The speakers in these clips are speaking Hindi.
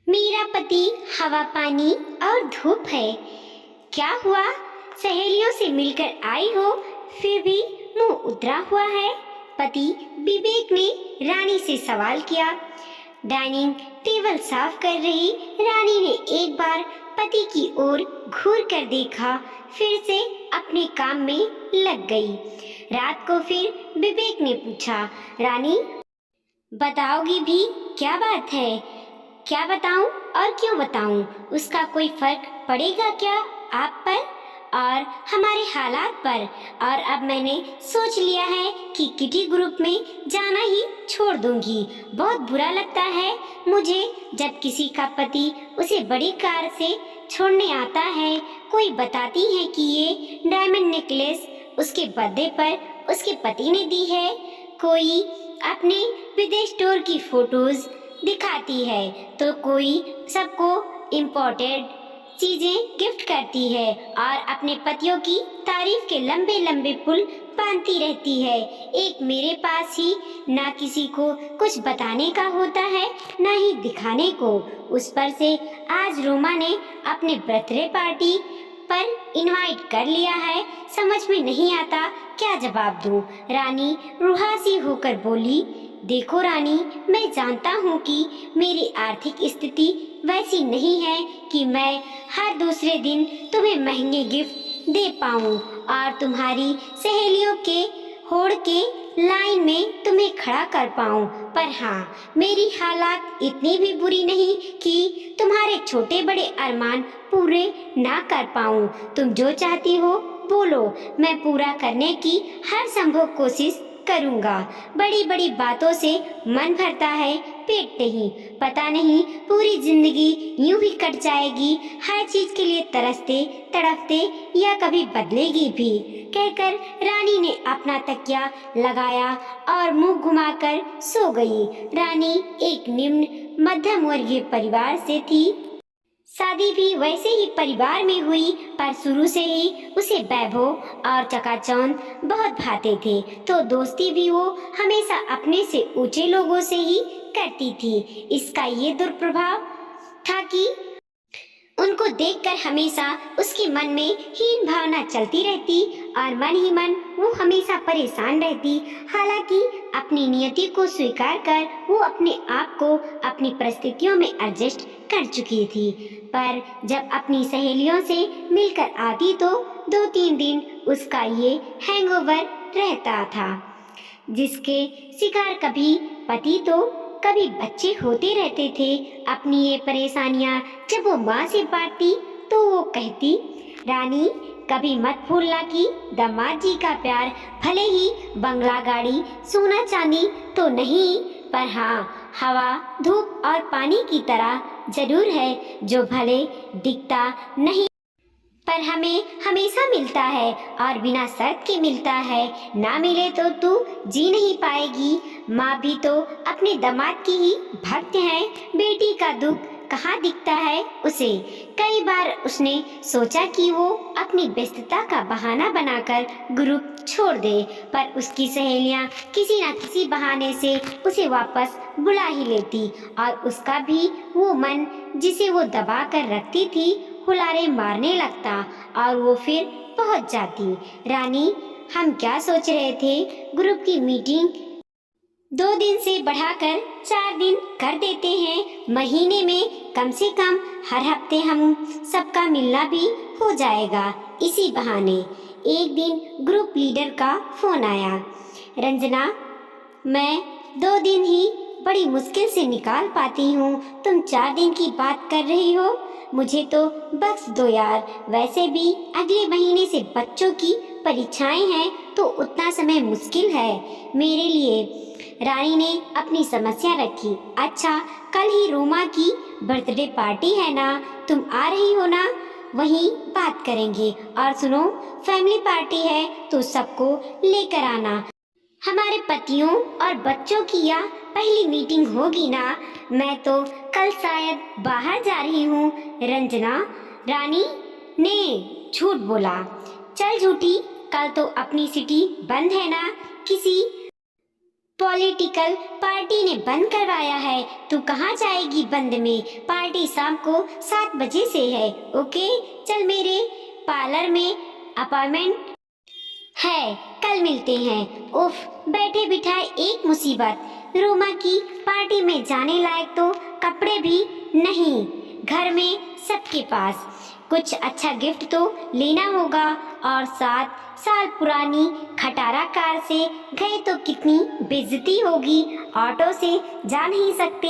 मेरा पति हवा पानी और धूप है। क्या हुआ? सहेलियों से मिलकर आई हो, फिर भी मुंह उतरा हुआ है। पति विवेक ने रानी से सवाल किया। डाइनिंग टेबल साफ कर रही रानी ने एक बार पति की ओर घूर कर देखा, फिर से अपने काम में लग गई। रात को फिर विवेक ने पूछा, रानी बताओगी भी? क्या बात है? क्या बताऊं और क्यों बताऊं? उसका कोई फर्क पड़ेगा क्या आप पर और हमारे हालात पर? और अब मैंने सोच लिया है कि किटी ग्रुप में जाना ही छोड़ दूंगी। बहुत बुरा लगता है मुझे जब किसी का पति उसे बड़ी कार से छोड़ने आता है। कोई बताती है कि ये डायमंड नेकलेस उसके बर्थडे पर उसके पति ने दी है। कोई अपने विदेश टूर की फोटोज दिखाती है तो कोई सबको इम्पोर्टेड चीजें गिफ्ट करती है और अपने पतियों की तारीफ के लंबे लंबे पुल बांधती रहती है। एक मेरे पास ही ना किसी को कुछ बताने का होता है ना ही दिखाने को। उस पर से आज रोमा ने अपने बर्थडे पार्टी पर इनवाइट कर लिया है। समझ में नहीं आता क्या जवाब दूं। रानी रुहासी होकर बोली, देखो रानी, मैं जानता हूँ कि मेरी आर्थिक स्थिति वैसी नहीं है कि मैं हर दूसरे दिन तुम्हें महंगे गिफ्ट दे पाऊँ और तुम्हारी सहेलियों के होड़ के लाइन में तुम्हें खड़ा कर पाऊँ। पर हाँ, मेरी हालात इतनी भी बुरी नहीं कि तुम्हारे छोटे बड़े अरमान पूरे ना कर पाऊँ। तुम जो चाहती हो बोलो, मैं पूरा करने की हर संभव कोशिश करूँगा। बड़ी बड़ी बातों से मन भरता है, पेट नहीं। पता नहीं पूरी जिंदगी यूं ही कट जाएगी, हर चीज के लिए तरसते तड़पते, या कभी बदलेगी भी। कहकर रानी ने अपना तकिया लगाया और मुंह घुमाकर सो गई। रानी एक निम्न मध्यम वर्गीय परिवार से थी। शादी भी वैसे ही परिवार में हुई, पर शुरू से ही उसे वैभव और चकाचौंध बहुत भाते थे, तो दोस्ती भी वो हमेशा अपने से ऊंचे लोगों से ही करती थी। इसका ये दुष्प्रभाव था कि उनको देखकर हमेशा उसके मन में हीन भावना चलती रहती और मन ही मन वो हमेशा परेशान रहती। हालांकि अपनी नियति को स्वीकार कर वो अपने आप को अपनी परिस्थितियों में एडजस्ट कर चुकी थी, पर जब अपनी सहेलियों से मिलकर आती तो 2-3 दिन उसका ये हैंगओवर रहता था, जिसके शिकार कभी पति तो कभी बच्चे होते रहते थे। अपनी ये परेशानियां जब वो माँ से बांटती तो वो कहती, रानी कभी मत भूलना कि दामाद जी का प्यार भले ही बंगला गाड़ी सोना चांदी तो नहीं, पर हाँ हवा धूप और पानी की तरह जरूर है, जो भले दिखता नहीं पर हमें हमेशा मिलता है और बिना शर्त के मिलता है। ना मिले तो तू जी नहीं पाएगी। माँ भी तो अपने दामाद की ही भक्त है। बेटी का दुख कहाँ दिखता है उसे। कई बार उसने सोचा कि वो अपनी व्यस्तता का बहाना बनाकर ग्रुप छोड़ दे, पर उसकी सहेलियाँ किसी न किसी बहाने से उसे वापस बुला ही लेती और उसका भी वो मन जिसे वो दबा कर रखती थी हुलारे मारने लगता और वो फिर पहुंच जाती। रानी, हम क्या सोच रहे थे, ग्रुप की मीटिंग 2 दिन से बढ़ाकर 4 दिन कर देते हैं। महीने में कम से कम हर हफ्ते हम सबका मिलना भी हो जाएगा। इसी बहाने एक दिन ग्रुप लीडर का फोन आया, रंजना मैं 2 दिन ही बड़ी मुश्किल से निकाल पाती हूँ, तुम 4 दिन की बात कर रही हो। मुझे तो बख्श दो यार, वैसे भी अगले महीने से बच्चों की परीक्षाएं हैं तो उतना समय मुश्किल है मेरे लिए। रानी ने अपनी समस्या रखी। अच्छा, कल ही रोमा की बर्थडे पार्टी है ना, तुम आ रही हो ना? वहीं बात करेंगे। और सुनो, फैमिली पार्टी है तो सबको लेकर आना। हमारे पतियों और बच्चों की यह पहली मीटिंग होगी ना। मैं तो कल शायद बाहर जा रही हूँ। रंजना, रानी ने झूठ बोला। चल झूठी, कल तो अपनी सिटी बंद है ना। किसी पॉलिटिकल पार्टी ने बंद करवाया है। तू कहाँ जाएगी बंद में? पार्टी शाम को 7 बजे से है। ओके, चल मेरे पार्लर में अपॉइंटमेंट है, कल मिलते हैं। उफ, बैठे बिठाए एक मुसीबत। रोमा की पार्टी में जाने लायक तो कपड़े भी नहीं घर में सबके पास। कुछ अच्छा गिफ्ट तो लेना होगा, और 7 साल पुरानी खटारा कार से गए तो कितनी बेइज्जती होगी। ऑटो से जा नहीं सकते।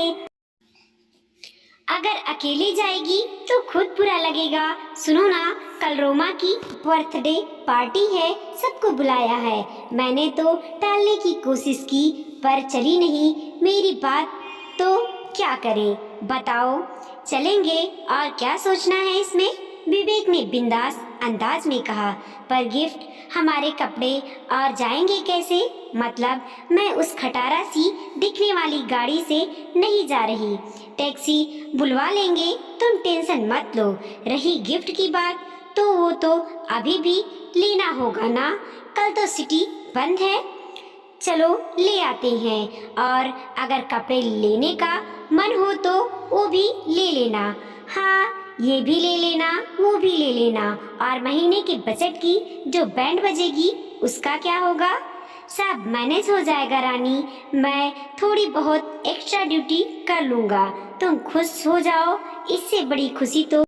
अगर अकेले जाएगी तो खुद बुरा लगेगा। सुनो ना, कल रोमा की बर्थडे पार्टी है, सबको बुलाया है। मैंने तो टालने की कोशिश की पर चली नहीं मेरी बात, तो क्या करें बताओ? चलेंगे, और क्या सोचना है इसमें? विवेक ने बिंदास अंदाज में कहा। पर गिफ्ट हमारे कपड़े और जाएंगे कैसे? मतलब मैं उस खटारा सी दिखने वाली गाड़ी से नहीं जा रही, टैक्सी बुलवा लेंगे, तुम टेंशन मत लो। रही गिफ्ट की बात, तो वो तो अभी भी लेना होगा ना, कल तो सिटी बंद है। चलो ले आते हैं, और अगर कपड़े लेने का मन हो तो वो भी ले लेना। हाँ, ये भी ले लेना, वो भी ले लेना। और महीने के बजट की जो बैंड बजेगी उसका क्या होगा? सब मैनेज हो जाएगा रानी, मैं थोड़ी बहुत एक्स्ट्रा ड्यूटी कर लूँगा। तुम खुश हो जाओ, इससे बड़ी खुशी तो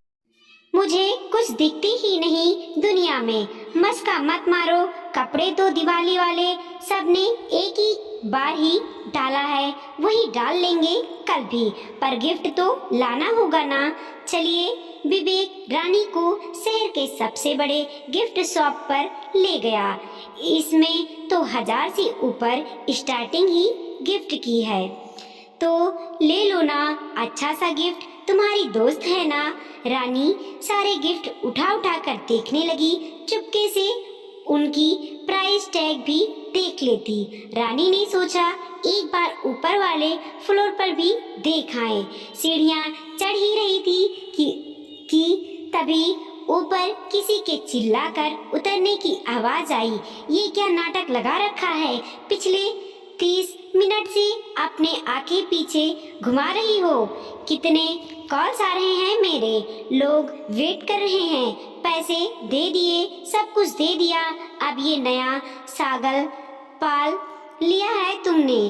मुझे कुछ दिखती ही नहीं दुनिया में। मस्का मत मारो, कपड़े तो दिवाली वाले सबने एक ही बार ही डाला है, वही डाल लेंगे कल भी। पर गिफ्ट तो लाना होगा ना। चलिए, विवेक रानी को शहर के सबसे बड़े गिफ्ट शॉप पर ले गया। इसमें तो 1000 से ऊपर स्टार्टिंग ही गिफ्ट की है, तो ले लो ना, अच्छा सा गिफ्ट, तुम्हारी दोस्त है ना। रानी सारे गिफ्ट उठा उठा कर देखने लगी। चुपके से उनकी प्राइस टैग भी देख लेती। रानी ने सोचा एक बार ऊपर वाले फ्लोर पर भी देख आए। सीढ़ियाँ चढ़ ही रही थी कि तभी ऊपर किसी के चिल्लाकर उतरने की आवाज आई। ये क्या नाटक लगा रखा है? पिछले 30 मिनट से अपने आंखें पीछे घुमा रही हो। कितने कॉल्स आ रहे हैं, मेरे लोग वेट कर रहे हैं। पैसे दे दिए, सब कुछ दे दिया, अब ये नया सागल पाल लिया है तुमने।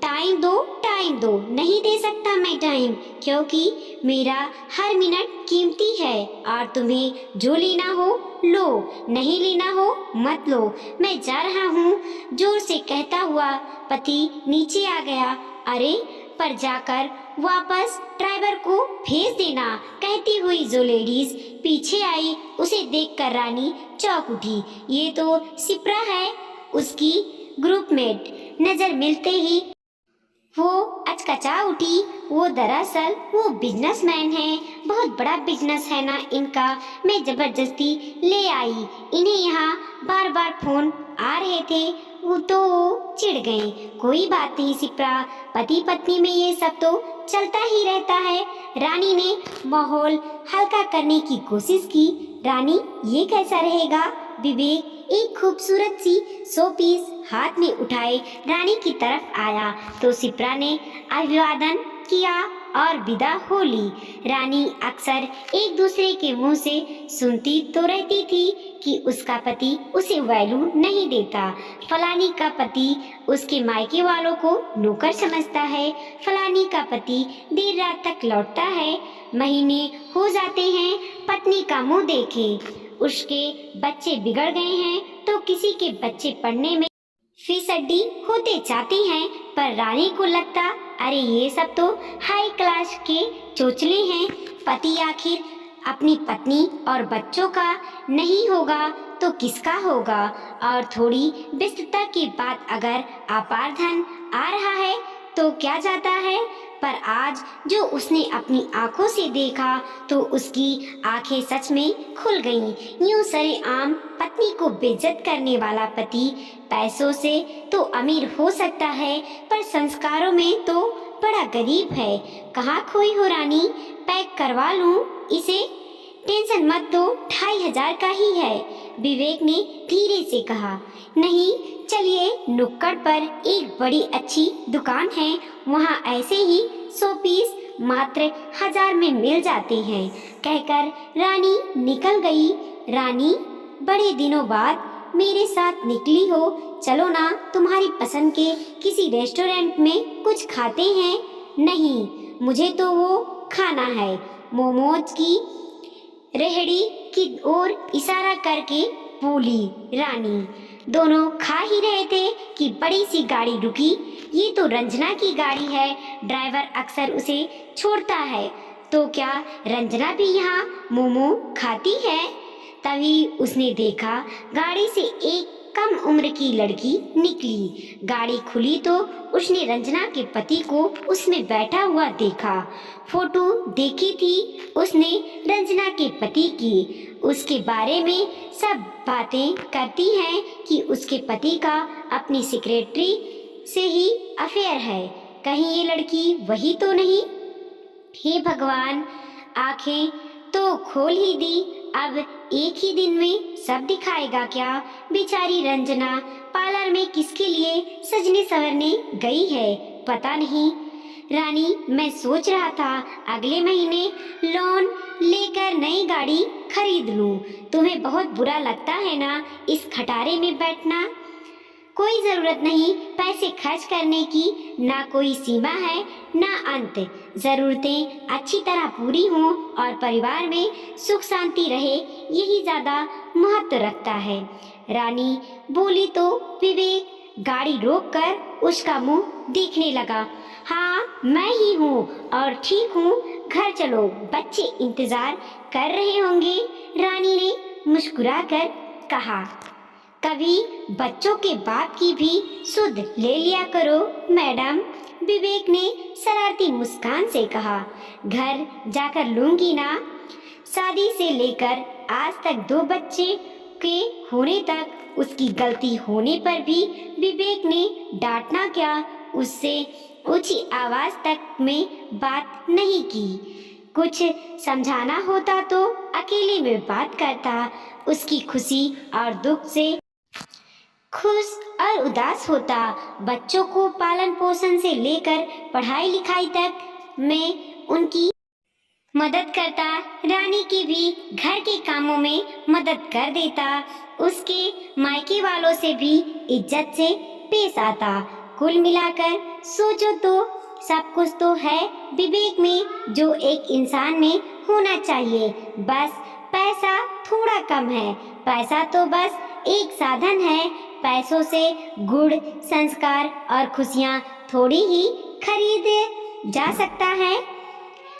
टाइम दो, टाइम दो। नहीं दे सकता मैं टाइम, क्योंकि मेरा हर मिनट कीमती है, और तुम्हें जो लेना हो लो, नहीं लेना हो मत लो। मैं जा रहा हूँ, जोर से कहता हुआ पति नीचे आ गया। अरे, पर जाकर वापस ड्राइवर को भेज देना, कहती हुई जो लेडीज पीछे आई उसे देखकर रानी चौंक उठी। ये तो सिप्रा है, उसकी ग्रुपमेट। नजर मिलते ही वो अचकचा उठी। वो दरअसल वो बिजनेसमैन है, बहुत बड़ा बिजनेस है ना इनका। मैं जबरदस्ती ले आई, इन्हें यहाँ बार बार फोन आ रहे थे, वो तो चिढ़ गए। कोई बात नहीं सिप्रा, पति पत्नी में ये सब तो चलता ही रहता है। रानी ने माहौल हल्का करने की कोशिश की। रानी, ये कैसा रहेगा? विवेक एक खूबसूरत सी शोपीस हाथ में उठाए रानी की तरफ आया, तो सिप्रा ने अभिवादन किया और विदा हो ली। रानी अक्सर एक दूसरे के मुंह से सुनती तो रहती थी कि उसका पति उसे वैल्यू नहीं देता, फलानी का पति उसके मायके वालों को नौकर समझता है, फलानी का पति देर रात तक लौटता है, महीने हो जाते हैं पत्नी का मुंह देखे, उसके बच्चे बिगड़ गए हैं तो किसी के बच्चे पढ़ने में फिसड्डी होते जाते हैं। पर रानी को लगता, अरे ये सब तो हाई क्लास के चोचले हैं। पति आखिर अपनी पत्नी और बच्चों का नहीं होगा तो किसका होगा? और थोड़ी व्यस्तता के बाद अगर अपार धन आ रहा है तो क्या जाता है? पर आज जो उसने अपनी आंखों से देखा तो उसकी आंखें सच में खुल गईं। यूं सरेआम पत्नी को बेइज्जत करने वाला पति पैसों से तो अमीर हो सकता है, पर संस्कारों में तो बड़ा गरीब है। कहाँ खोई हो रानी? पैक करवा लूं इसे? टेंशन मत लो, 2500 का ही है, विवेक ने धीरे से कहा। नहीं, चलिए नुक्कड़ पर एक बड़ी अच्छी दुकान है, वहाँ ऐसे ही 100 पीस मात्र 1000 में मिल जाते हैं, कहकर रानी निकल गई। रानी, बड़े दिनों बाद मेरे साथ निकली हो, चलो ना तुम्हारी पसंद के किसी रेस्टोरेंट में कुछ खाते हैं। नहीं, मुझे तो वो खाना है, मोमोज की रेहड़ी की ओर इशारा करके बोली रानी। दोनों खा ही रहे थे कि बड़ी सी गाड़ी रुकी। ये तो रंजना की गाड़ी है, ड्राइवर अक्सर उसे छोड़ता है, तो क्या रंजना भी यहाँ मोमो खाती है? तभी उसने देखा गाड़ी से एक कम उम्र की लड़की निकली। गाड़ी खुली तो उसने रंजना के पति को उसमें बैठा हुआ देखा। फोटो देखी थी उसने रंजना के पति की। उसके बारे में सब बातें करती हैं कि उसके पति का अपनी सेक्रेटरी से ही अफेयर है। कहीं ये लड़की वही तो नहीं? हे भगवान, आंखें तो खोल ही दी, अब एक ही दिन में सब दिखाएगा क्या? बेचारी रंजना पार्लर में किसके लिए सजने संवरने गई है पता नहीं। रानी, मैं सोच रहा था अगले महीने लोन लेकर नई गाड़ी खरीद लूं। तुम्हें बहुत बुरा लगता है ना इस खटारे में बैठना? कोई जरूरत नहीं पैसे खर्च करने की, ना कोई सीमा है ना अंत। जरूरतें अच्छी तरह पूरी हों और परिवार में सुख शांति रहे, यही ज्यादा महत्व रखता है। रानी बोली तो विवेक गाड़ी रोककर उसका मुंह देखने लगा। हाँ, मैं ही हूँ और ठीक हूँ, घर चलो, बच्चे इंतजार कर रहे होंगे। रानी ने मुस्कुराकर कहा। कभी बच्चों के बाप की भी सुध ले लिया करो मैडम, विवेक ने शरारती मुस्कान से कहा। घर जाकर लूंगी ना। शादी से लेकर आज तक 2 बच्चे के होने तक उसकी गलती होने पर भी विवेक ने डांटना क्या, उससे ऊंची आवाज तक में बात नहीं की। कुछ समझाना होता तो अकेले में बात करता, उसकी खुशी और दुख से खुश और उदास होता। बच्चों को पालन पोषण से लेकर पढ़ाई लिखाई तक में उनकी मदद करता। रानी की भी घर के कामों में मदद कर देता। उसके मायके वालों से भी इज्जत से पेश आता। कुल मिलाकर सोचो तो सब कुछ तो है विवेक में जो एक इंसान में होना चाहिए, बस पैसा थोड़ा कम है। पैसा तो बस एक साधन है, पैसों से गुण, संस्कार और खुशियाँ थोड़ी ही खरीद जा सकता है।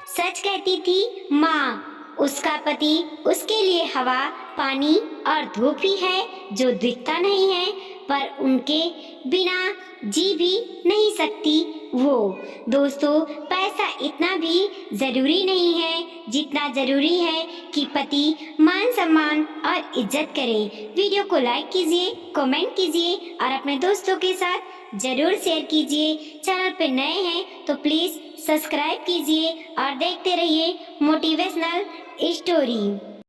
सच कहती थी माँ, उसका पति उसके लिए हवा, पानी और धूप ही है जो दिखता नहीं है, पर उनके बिना जी भी नहीं सकती वो। दोस्तों, पैसा इतना भी जरूरी नहीं है जितना जरूरी है कि पति मान सम्मान और इज्जत करे। वीडियो को लाइक कीजिए, कमेंट कीजिए और अपने दोस्तों के साथ जरूर शेयर कीजिए। चैनल पे नए हैं तो प्लीज सब्सक्राइब कीजिए और देखते रहिए मोटिवेशनल स्टोरी।